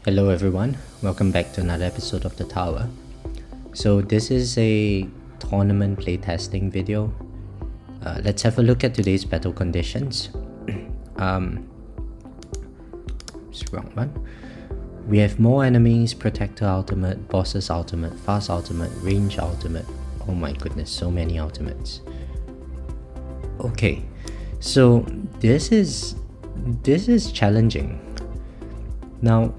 Hello everyone, welcome back to another episode of The Tower. So this is a tournament playtesting video. Let's have a look at today's battle conditions. It's the wrong one. We have more enemies, Protector ultimate, Bosses ultimate, Fast ultimate, Range ultimate. Oh my goodness, so many ultimates. Okay, so this is challenging. Now,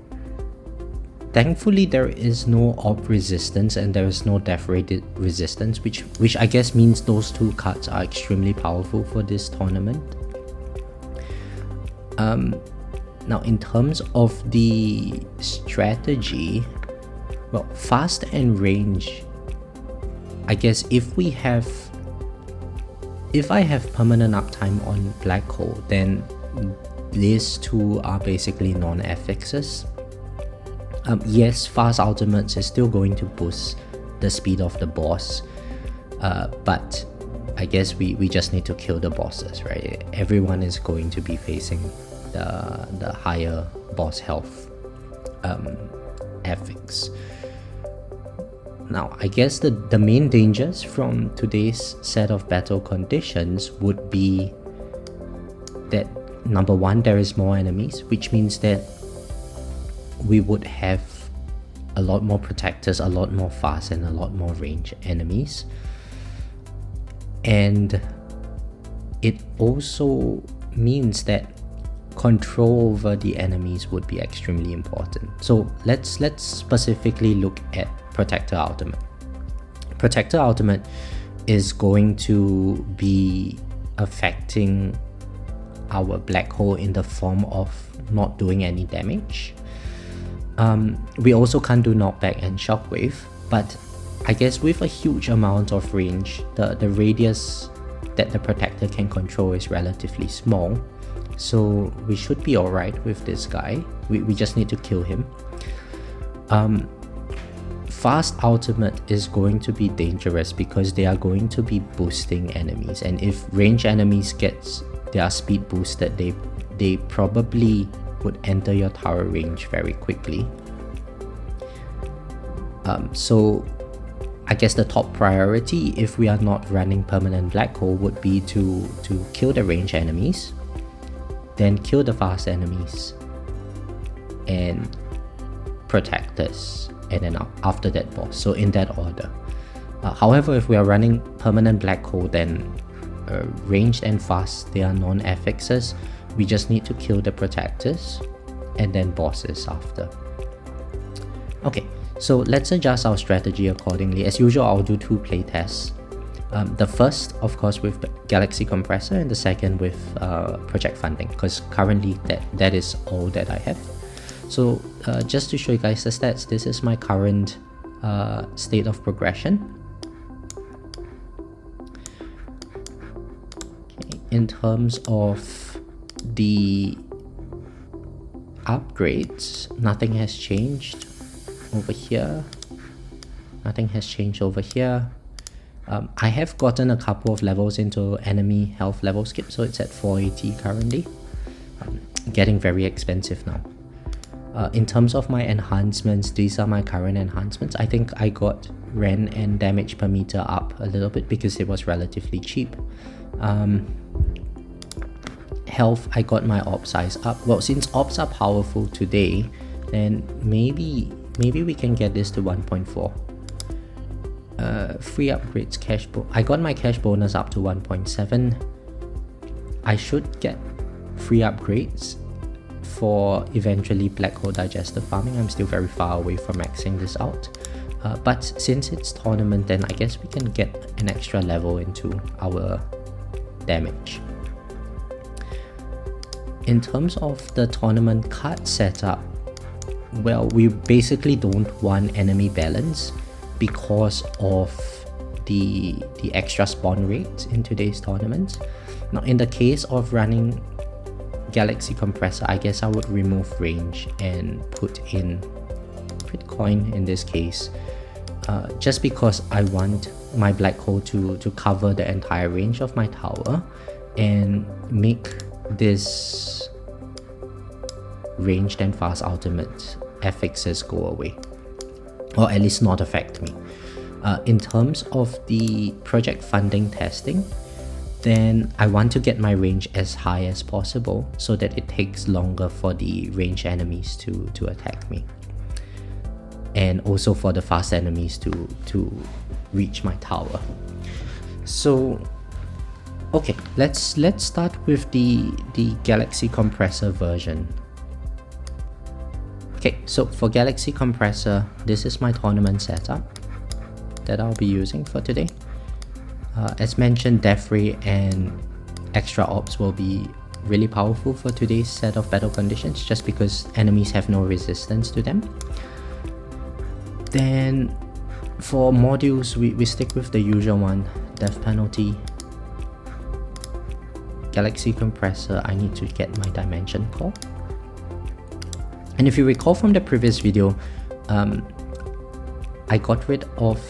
thankfully, there is no Orb resistance and there is no Death Ray resistance, which I guess means those two cards are extremely powerful for this tournament. Now, in terms of the strategy, well, Fast and Range, I guess if I have permanent uptime on Black Hole, then these two are basically non-FXs. Yes, Fast Ultimates is still going to boost the speed of the boss, but I guess we just need to kill the bosses, right? Everyone is going to be facing the higher boss health FX. Now, I guess the main dangers from today's set of battle conditions would be that number one, there is more enemies, which means that we would have a lot more protectors, a lot more fast and a lot more range enemies. And it also means that control over the enemies would be extremely important. So let's specifically look at Protector Ultimate. Protector Ultimate is going to be affecting our Black Hole in the form of not doing any damage. We also can't do knockback and shockwave, but I guess with a huge amount of range, the radius that the protector can control is relatively small, so we should be alright with this guy. We just need to kill him. Fast Ultimate is going to be dangerous because they are going to be boosting enemies, and if range enemies gets their speed boosted, they probably would enter your tower range very quickly. So I guess the top priority, if we are not running permanent Black Hole, would be to kill the range enemies, then kill the fast enemies and protectors, and then after that boss. So in that order. However, if we are running permanent Black Hole, then ranged and fast, they are non-FXs. We just need to kill the protectors and then bosses after. Okay, so let's adjust our strategy accordingly. As usual, I'll do two playtests. The first, of course, with Galaxy Compressor, and the second with Project Funding, because currently that is all that I have. So just to show you guys the stats, this is my current state of progression. Okay, in terms of the upgrades, nothing has changed over here. Nothing has changed over here. I have gotten a couple of levels into enemy health level skip, so it's at 480 currently. Getting very expensive now. In terms of my enhancements, these are my current enhancements. I think I got Ren and damage per meter up a little bit because it was relatively cheap. Health, I got my orb size up. Well, since orbs are powerful today, then maybe we can get this to 1.4. Free upgrades, cash I got my cash bonus up to 1.7. I should get free upgrades for eventually Black Hole Digester farming. I'm still very far away from maxing this out. But since it's tournament, then I guess we can get an extra level into our damage. In terms of the tournament card setup, well, we basically don't want enemy balance because of the extra spawn rates in today's tournament. Now, in the case of running Galaxy Compressor, I guess I would remove range and put in Bitcoin in this case, just because I want my Black Hole to cover the entire range of my tower and make this ranged and fast ultimate affixes go away, or at least not affect me. In terms of the project funding testing, then I want to get my range as high as possible so that it takes longer for the range enemies to attack me, and also for the fast enemies to reach my tower. So okay, let's start with the Galaxy Compressor version. Okay, so for Galaxy Compressor, this is my tournament setup that I'll be using for today. As mentioned, Death Ray and Extra Ops will be really powerful for today's set of battle conditions, just because enemies have no resistance to them. Then for modules, we stick with the usual one: Death Penalty, Galaxy Compressor. I need to get my Dimension Core. And if you recall from the previous video, I got rid of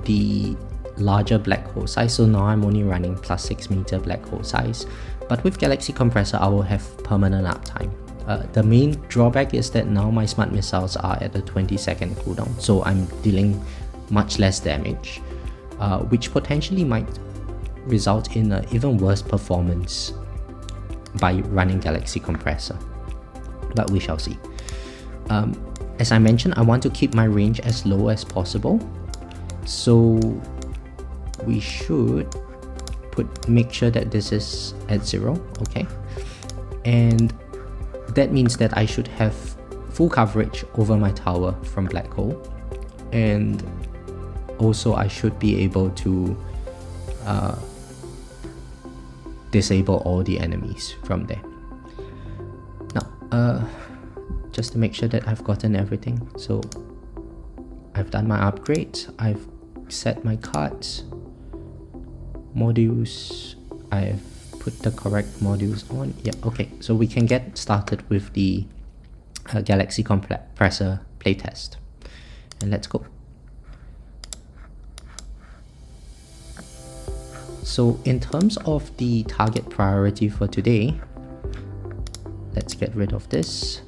the larger black hole size, so now I'm only running +6 meter black hole size. But with Galaxy Compressor, I will have permanent uptime. The main drawback is that now my smart missiles are at a 20-second cooldown, so I'm dealing much less damage, which potentially might result in an even worse performance by running Galaxy Compressor, but we shall see. As I mentioned, I want to keep my range as low as possible, so we should make sure that this is at 0, okay? And that means that I should have full coverage over my tower from black hole, and also I should be able to disable all the enemies from there. Now, just to make sure that I've gotten everything, so I've done my upgrades, I've set my cards, modules, I've put the correct modules on. Yeah, okay, so we can get started with the Galaxy Compressor playtest, and let's go. So in terms of the target priority for today, let's get rid of this.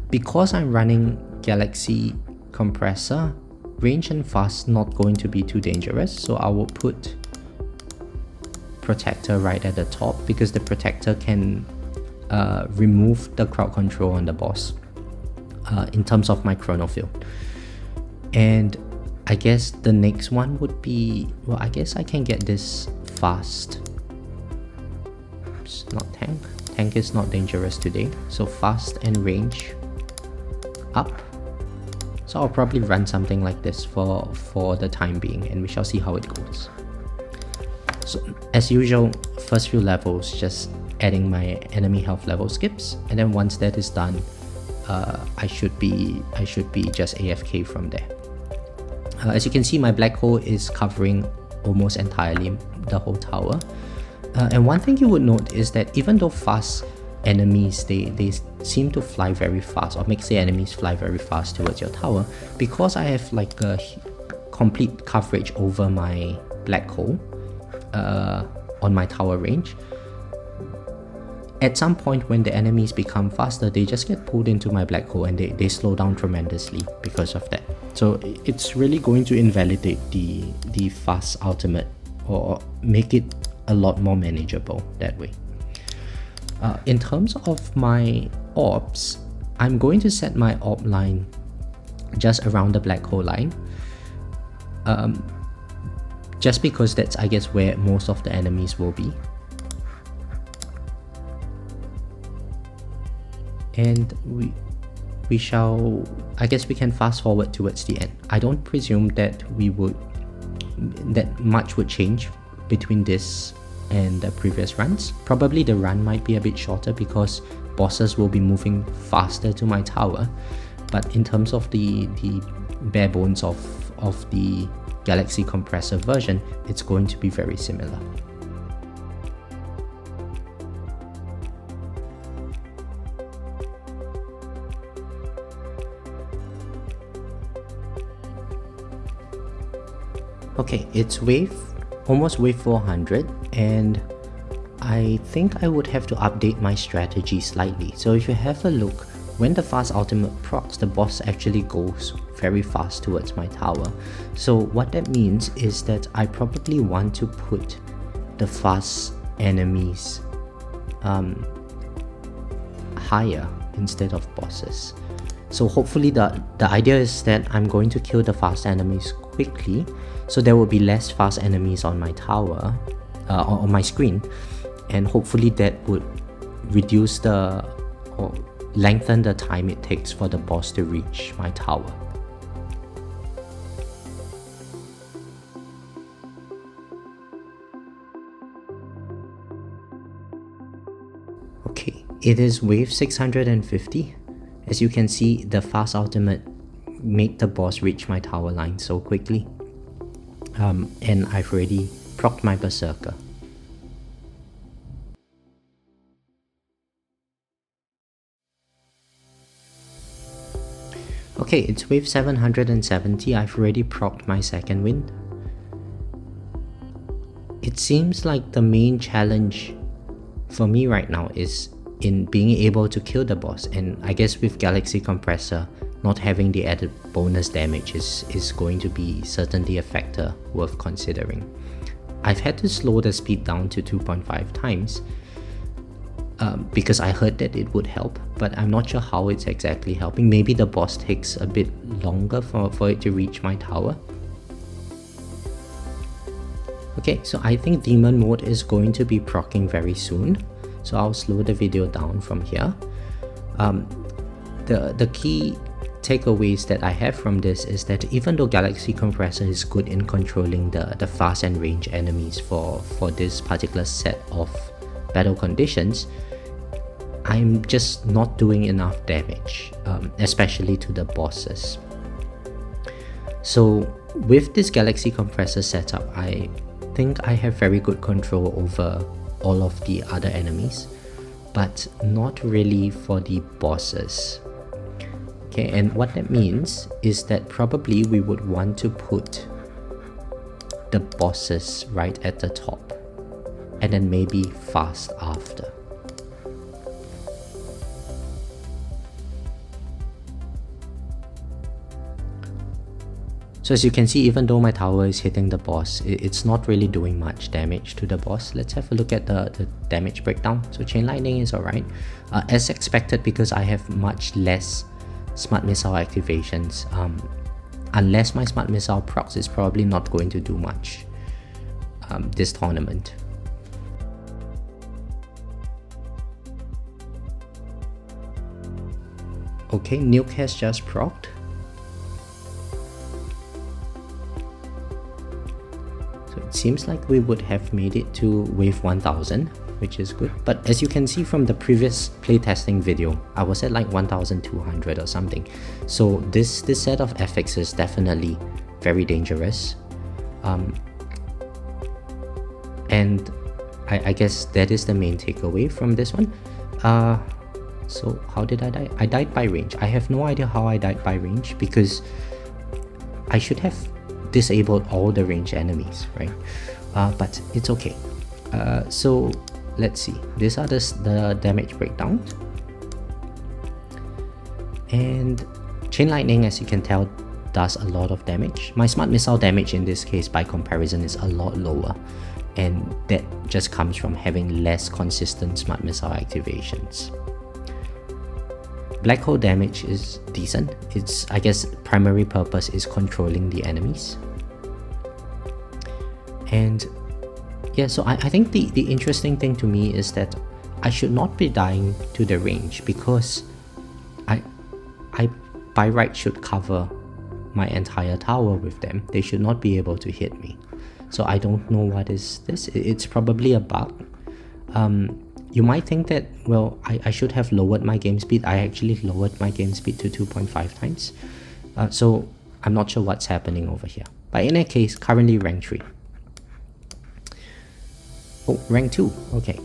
Because I'm running Galaxy Compressor, range and fast not going to be too dangerous, so I will put Protector right at the top, because the Protector can remove the crowd control on the boss in terms of my chrono field. And I guess the next one would be, well, I guess I can get this fast. Oops, not tank. Tank is not dangerous today, so fast and range up. So I'll probably run something like this for the time being, and we shall see how it goes. So as usual, first few levels, just adding my enemy health level skips, and then once that is done, I should be just AFK from there. As you can see, my black hole is covering almost entirely the whole tower. And one thing you would note is that even though fast enemies, they seem to fly very fast, or makes the enemies fly very fast towards your tower, because I have like a complete coverage over my black hole on my tower range, at some point when the enemies become faster, they just get pulled into my black hole, and they slow down tremendously because of that. So it's really going to invalidate the fast ultimate, or make it a lot more manageable that way. In terms of my orbs, I'm going to set my orb line just around the black hole line, just because that's, I guess, where most of the enemies will be. And we shall, I guess we can fast forward towards the end. I don't presume that that much would change between this and the previous runs. Probably the run might be a bit shorter because bosses will be moving faster to my tower, but in terms of the bare bones of the Galaxy Compressor version, it's going to be very similar. Okay, it's almost wave 400, and I think I would have to update my strategy slightly. So if you have a look when the fast ultimate procs, the boss actually goes very fast towards my tower. So what that means is that I probably want to put the fast enemies higher instead of bosses. So hopefully the idea is that I'm going to kill the fast enemies quickly, so there will be less fast enemies on my tower, on my screen, and hopefully that would reduce or lengthen the time it takes for the boss to reach my tower. Okay, it is wave 650. As you can see, the fast ultimate made the boss reach my tower line so quickly. And I've already procced my berserker. Okay, it's wave 770. I've already procced my second wind. It seems like the main challenge for me right now is in being able to kill the boss, and I guess with Galaxy Compressor, not having the added bonus damage is going to be certainly a factor worth considering. I've had to slow the speed down to 2.5 times because I heard that it would help, but I'm not sure how it's exactly helping. Maybe the boss takes a bit longer for it to reach my tower. Okay, so I think Demon Mode is going to be proccing very soon, so I'll slow the video down from here. The key takeaways that I have from this is that even though Galaxy Compressor is good in controlling the fast and range enemies for this particular set of battle conditions, I'm just not doing enough damage, especially to the bosses. So with this Galaxy Compressor setup, I think I have very good control over all of the other enemies, but not really for the bosses. Okay, and what that means is that probably we would want to put the bosses right at the top, and then maybe fast after. So as you can see, even though my tower is hitting the boss, it's not really doing much damage to the boss. Let's have a look at the damage breakdown. So Chain Lightning is alright, as expected, because I have much less Smart Missile activations. Unless my Smart Missile procs, is probably not going to do much this tournament. Okay, Nuke has just procced. It seems like we would have made it to wave 1000, which is good. But as you can see from the previous playtesting video, I was at like 1200 or something. So this set of FX is definitely very dangerous. And I guess that is the main takeaway from this one. So how did I die? I died by range. I have no idea how I died by range, because I should have disabled all the range enemies, right? But it's okay. So let's see. These are the damage breakdowns. And Chain Lightning, as you can tell, does a lot of damage. My Smart Missile damage in this case by comparison is a lot lower, and that just comes from having less consistent Smart Missile activations. Black Hole damage is decent. Its, I guess, primary purpose is controlling the enemies. And yeah, so I think the interesting thing to me is that I should not be dying to the range, because I by right should cover my entire tower with them. They should not be able to hit me. So I don't know what is this. It's probably a bug. You might think that, well, I should have lowered my game speed. I actually lowered my game speed to 2.5 times. So I'm not sure what's happening over here. But in any case, currently rank 3. Oh, rank 2. Okay.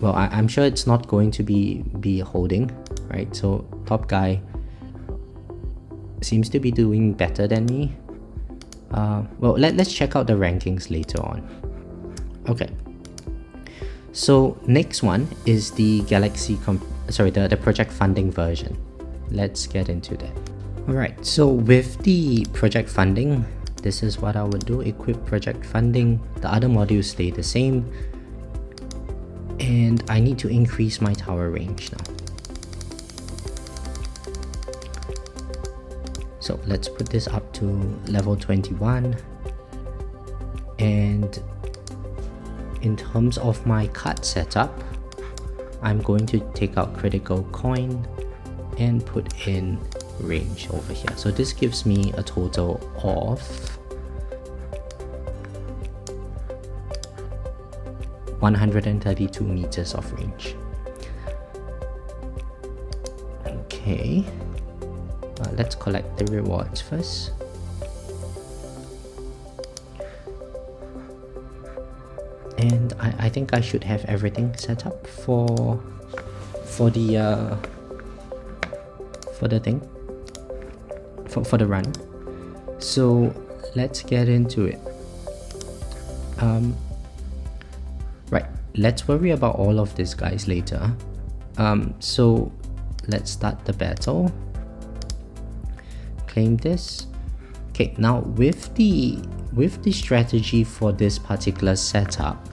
Well, I'm sure it's not going to be holding, right? So top guy seems to be doing better than me. Well, let's check out the rankings later on. Okay. So next one is the the project funding version. let's get into that. Alright, so with the project funding, this is what I would do. Equip project funding, the other modules stay the same, and I need to increase my tower range now. So let's put this up to level 21, and in terms of my cut setup, I'm going to take out critical coin and put in range over here. So this gives me a total of 132 meters of range. Okay, let's collect the rewards first. And I think I should have everything set up for the thing, for the run. So let's get into it. Right, let's worry about all of this guys later. So let's start the battle. Claim this. Okay, now with the strategy for this particular setup,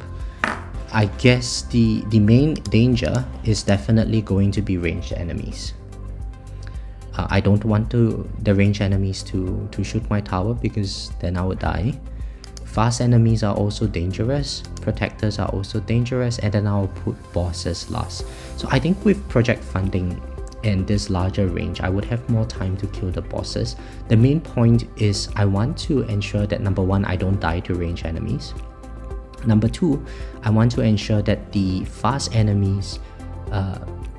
I guess the main danger is definitely going to be ranged enemies. I don't want the ranged enemies to shoot my tower, because then I would die. Fast enemies are also dangerous, protectors are also dangerous, and then I'll put bosses last. So I think with project funding and this larger range, I would have more time to kill the bosses. The main point is I want to ensure that number one, I don't die to ranged enemies. Number two, I want to ensure that the fast enemies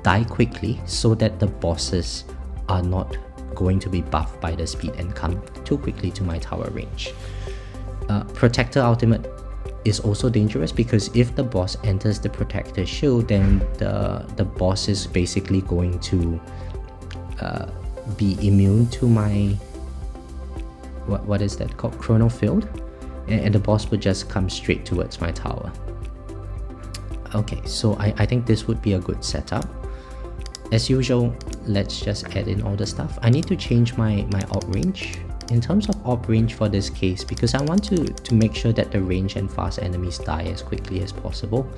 die quickly, so that the bosses are not going to be buffed by the speed and come too quickly to my tower range. Protector ultimate is also dangerous, because if the boss enters the protector shield, then the boss is basically going to be immune to my what is that called, chrono field, and the boss would just come straight towards my tower. Okay, so I think this would be a good setup. As usual, let's just add in all the stuff. I need to change my op range. In terms of op range for this case, because I want to make sure that the range and fast enemies die as quickly as possible,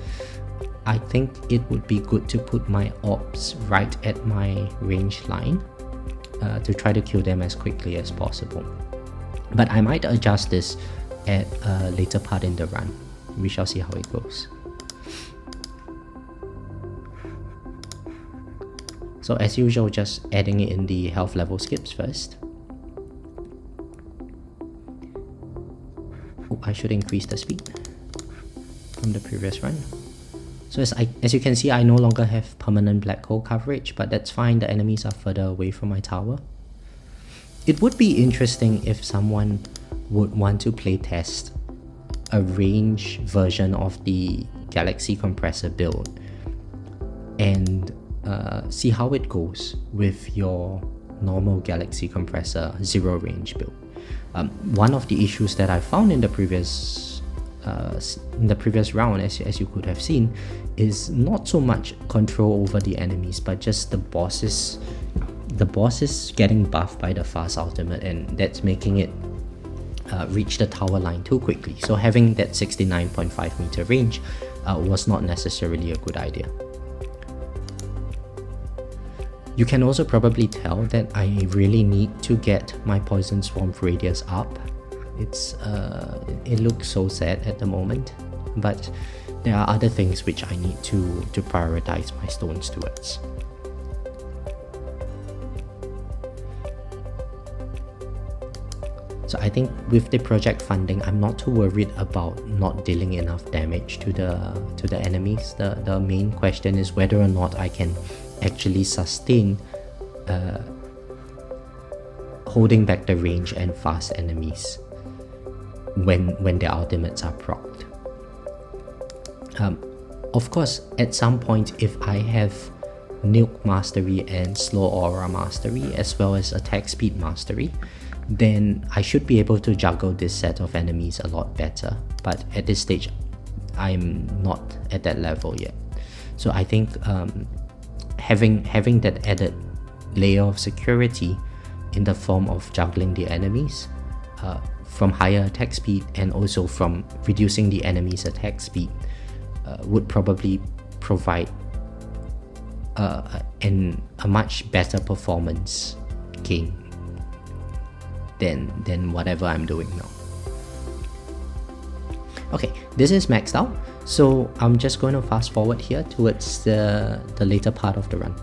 I think it would be good to put my ops right at my range line to try to kill them as quickly as possible. But I might adjust this at a later part in the run. We shall see how it goes. So as usual, just adding in the health level skips first. Oh, I should increase the speed from the previous run. So as you can see, I no longer have permanent black hole coverage, but that's fine, the enemies are further away from my tower. It would be interesting if someone would want to playtest a range version of the Galaxy Compressor build and see how it goes with your normal Galaxy Compressor zero range build. One of the issues that I found in the previous round, as you could have seen, is not so much control over the enemies, but just the bosses getting buffed by the fast ultimate, and that's making it reach the tower line too quickly. So having that 69.5 meter range was not necessarily a good idea. You can also probably tell that I really need to get my Poison Swamp radius up. It looks so sad at the moment, but there are other things which I need to prioritize my stones towards. So I think with the project funding, I'm not too worried about not dealing enough damage to the enemies. The main question is whether or not I can actually sustain holding back the range and fast enemies when their ultimates are procced. Of course, at some point, if I have Nuke Mastery and Slow Aura Mastery as well as Attack Speed Mastery, then I should be able to juggle this set of enemies a lot better. But at this stage, I'm not at that level yet. So I think having that added layer of security in the form of juggling the enemies from higher attack speed and also from reducing the enemy's attack speed would probably provide a much better performance gain than whatever I'm doing now. Okay, this is maxed out, so I'm just going to fast forward here towards the later part of the run.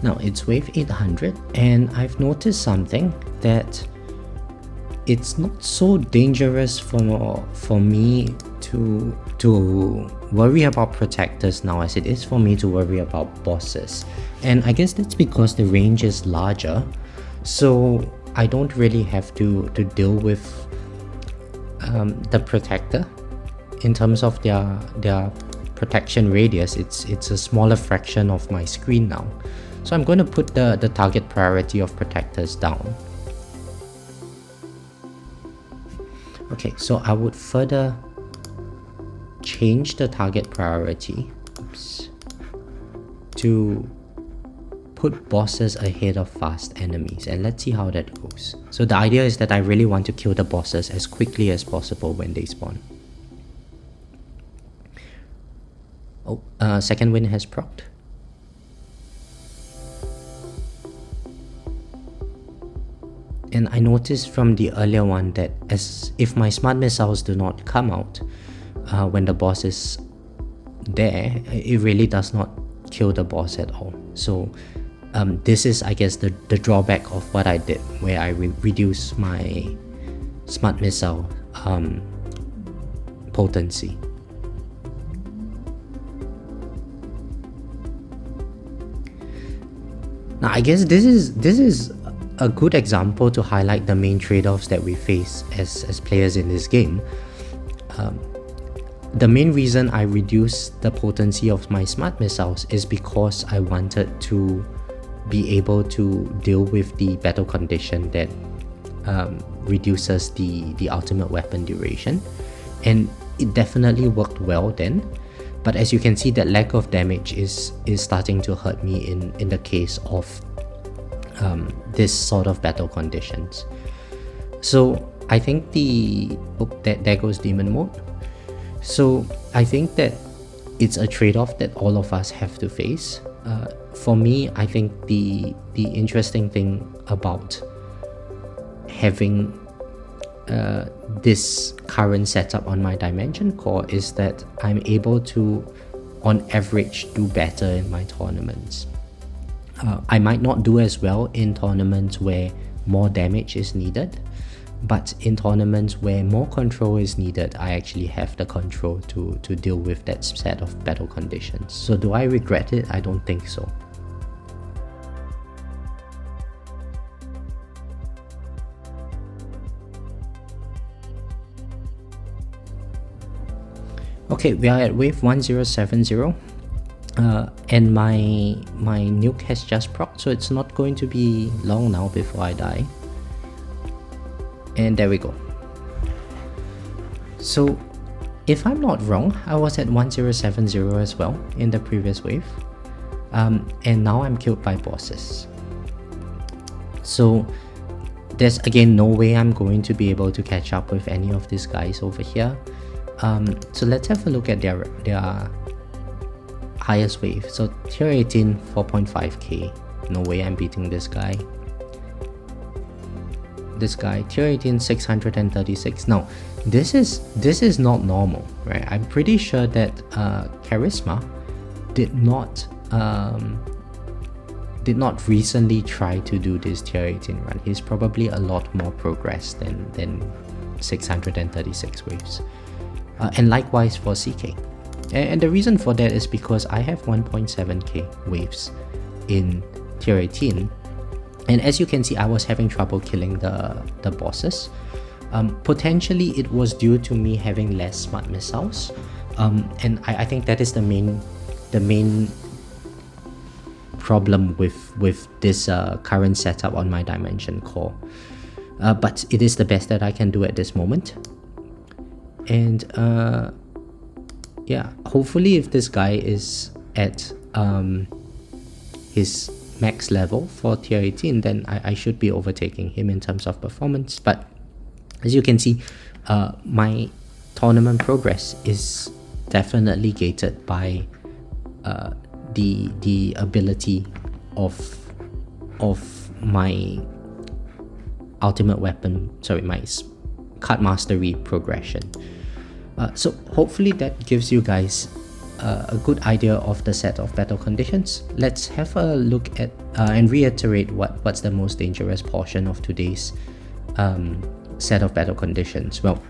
Now it's wave 800 and I've noticed something, that it's not so dangerous for me to worry about protectors now as it is for me to worry about bosses. And I guess that's because the range is larger, so I don't really have to deal with the protector in terms of their protection radius. It's a smaller fraction of my screen now. So I'm going to put the target priority of protectors down. Okay, so I would further change the target priority to put bosses ahead of fast enemies, and let's see how that goes. So the idea is that I really want to kill the bosses as quickly as possible when they spawn. Oh, second wind has procced. And I noticed from the earlier one that if my smart missiles do not come out when the boss is there, it really does not kill the boss at all. So this is, I guess, the drawback of what I did, where I reduce my smart missile potency. Now I guess this is a good example to highlight the main trade-offs that we face as players in this game. The main reason I reduced the potency of my smart missiles is because I wanted to be able to deal with the battle condition that reduces the ultimate weapon duration, and it definitely worked well then. But as you can see, that lack of damage is starting to hurt me in the case of this sort of battle conditions. So I think there goes demon mode. So I think that it's a trade-off that all of us have to face. For me, I think the interesting thing about having this current setup on my dimension core is that I'm able to, on average, do better in my tournaments. I might not do as well in tournaments where more damage is needed, but in tournaments where more control is needed, I actually have the control to deal with that set of battle conditions. So do I regret it? I don't think so. Okay, we are at wave 1070. And my nuke has just procced, so it's not going to be long now before I die. And there we go. So if I'm not wrong, I was at 1070 as well in the previous wave, and now I'm killed by bosses. So there's again no way I'm going to be able to catch up with any of these guys over here. So let's have a look at their highest wave. So tier 18, 4.5k. No way I'm beating this guy. This guy, tier 18, 636. Now, this is not normal, right? I'm pretty sure that Charisma did not recently try to do this tier 18 run. He's probably a lot more progressed than 636 waves. And likewise for CK. And the reason for that is because I have 1.7k waves in tier 18, And as you can see, I was having trouble killing the bosses. Potentially it was due to me having less smart missiles, and I think that is the main problem with this current setup on my dimension core. But it is the best that I can do at this moment. And yeah, hopefully if this guy is at his max level for tier 18, then I should be overtaking him in terms of performance. But as you can see, my tournament progress is definitely gated by the ability of my ultimate weapon, sorry, my card mastery progression. So hopefully that gives you guys a good idea of the set of battle conditions. Let's have a look at and reiterate what's the most dangerous portion of today's set of battle conditions. Well,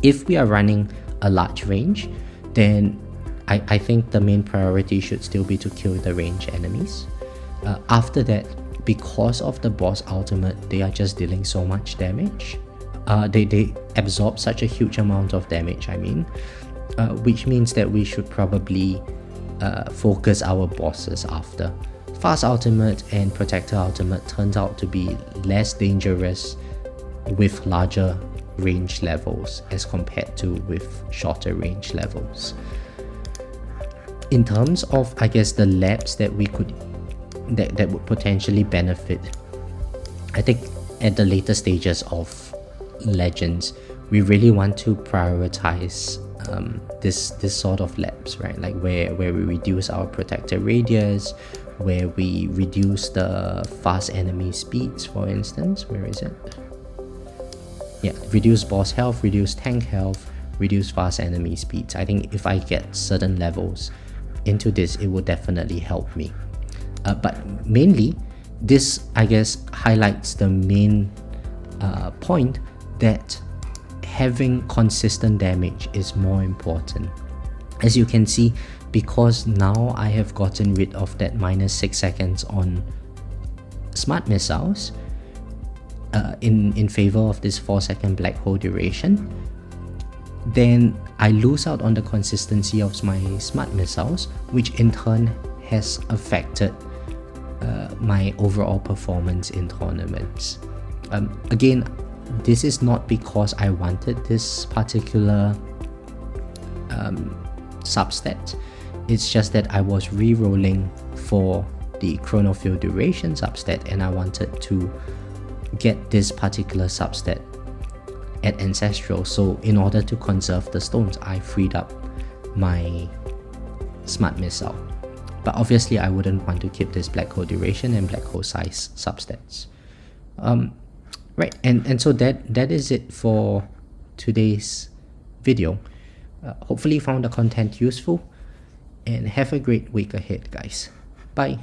if we are running a large range, then I think the main priority should still be to kill the range enemies. After that, because of the boss ultimate, they are just dealing so much damage. They absorb such a huge amount of damage, which means that we should probably focus our bosses after. Fast ultimate and protector ultimate turns out to be less dangerous with larger range levels as compared to with shorter range levels. In terms of, I guess, the labs that we could that would potentially benefit, I think at the later stages of Legends, we really want to prioritize this sort of labs, right? Like where we reduce our protector radius, where we reduce the fast enemy speeds, for instance. Where is it? Yeah, reduce boss health, reduce tank health, reduce fast enemy speeds. I think if I get certain levels into this, it will definitely help me. But mainly, this, I guess, highlights the main point that having consistent damage is more important. As you can see, because now I have gotten rid of that -6 seconds on smart missiles in favor of this 4-second black hole duration, then I lose out on the consistency of my smart missiles, which in turn has affected my overall performance in tournaments. Again, this is not because I wanted this particular substat. It's just that I was re-rolling for the chronofield duration substat, and I wanted to get this particular substat at Ancestral. So in order to conserve the stones, I freed up my smart missile. But obviously I wouldn't want to keep this black hole duration and black hole size substats. Right, and so that is it for today's video. Hopefully you found the content useful, and have a great week ahead, guys. Bye.